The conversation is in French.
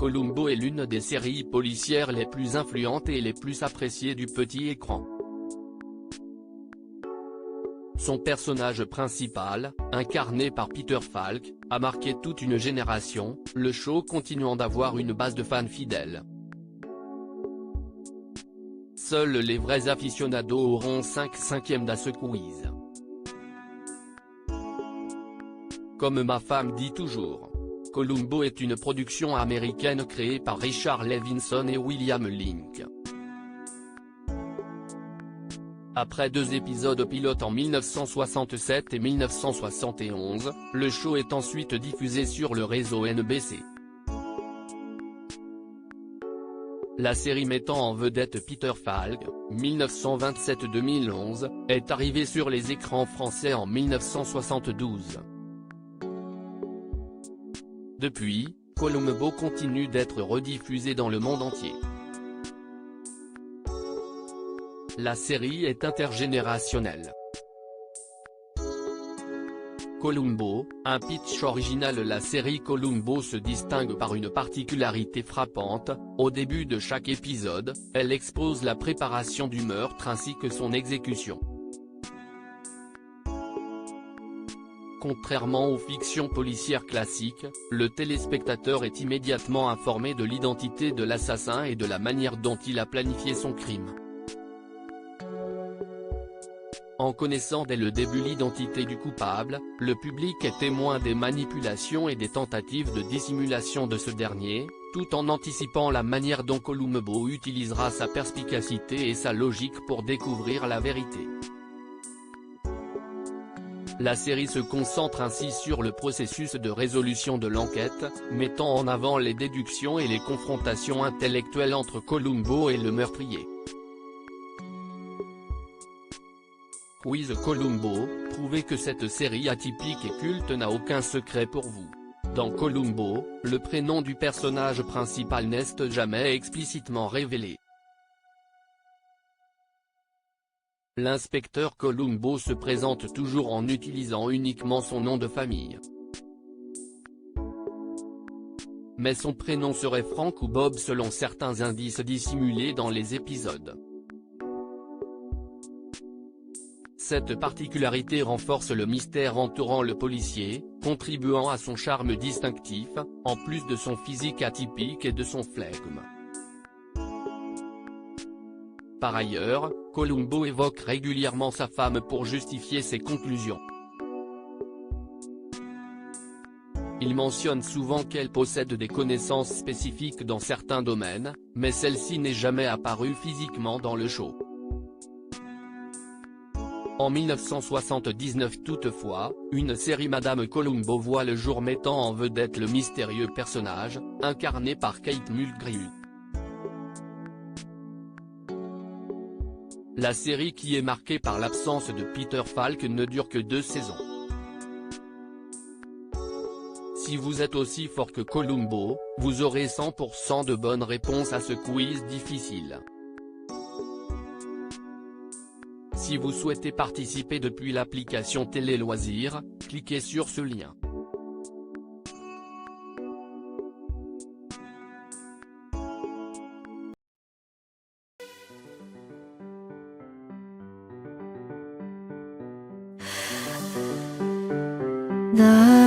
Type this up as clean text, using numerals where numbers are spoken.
Columbo est l'une des séries policières les plus influentes et les plus appréciées du petit écran. Son personnage principal, incarné par Peter Falk, a marqué toute une génération, le show continuant d'avoir une base de fans fidèles. Seuls les vrais aficionados auront 5/5 à ce quiz. Comme ma femme dit toujours, Columbo est une production américaine créée par Richard Levinson et William Link. Après 2 épisodes pilotes en 1967 et 1971, le show est ensuite diffusé sur le réseau NBC. La série mettant en vedette Peter Falk, 1927-2011, est arrivée sur les écrans français en 1972. Depuis, Columbo continue d'être rediffusé dans le monde entier. La série est intergénérationnelle. Columbo, un pitch original. La série Columbo se distingue par une particularité frappante: au début de chaque épisode, elle expose la préparation du meurtre ainsi que son exécution. Contrairement aux fictions policières classiques, le téléspectateur est immédiatement informé de l'identité de l'assassin et de la manière dont il a planifié son crime. En connaissant dès le début l'identité du coupable, le public est témoin des manipulations et des tentatives de dissimulation de ce dernier, tout en anticipant la manière dont Columbo utilisera sa perspicacité et sa logique pour découvrir la vérité. La série se concentre ainsi sur le processus de résolution de l'enquête, mettant en avant les déductions et les confrontations intellectuelles entre Columbo et le meurtrier. Quiz Columbo, prouvez que cette série atypique et culte n'a aucun secret pour vous. Dans Columbo, le prénom du personnage principal n'est jamais explicitement révélé. L'inspecteur Columbo se présente toujours en utilisant uniquement son nom de famille. Mais son prénom serait Frank ou Bob selon certains indices dissimulés dans les épisodes. Cette particularité renforce le mystère entourant le policier, contribuant à son charme distinctif, en plus de son physique atypique et de son flegme. Par ailleurs, Columbo évoque régulièrement sa femme pour justifier ses conclusions. Il mentionne souvent qu'elle possède des connaissances spécifiques dans certains domaines, mais celle-ci n'est jamais apparue physiquement dans le show. En 1979 toutefois, une série Madame Columbo voit le jour mettant en vedette le mystérieux personnage, incarné par Kate Mulgrew. La série qui est marquée par l'absence de Peter Falk ne dure que 2 saisons. Si vous êtes aussi fort que Columbo, vous aurez 100% de bonnes réponses à ce quiz difficile. Si vous souhaitez participer depuis l'application Télé Loisirs, cliquez sur ce lien. 나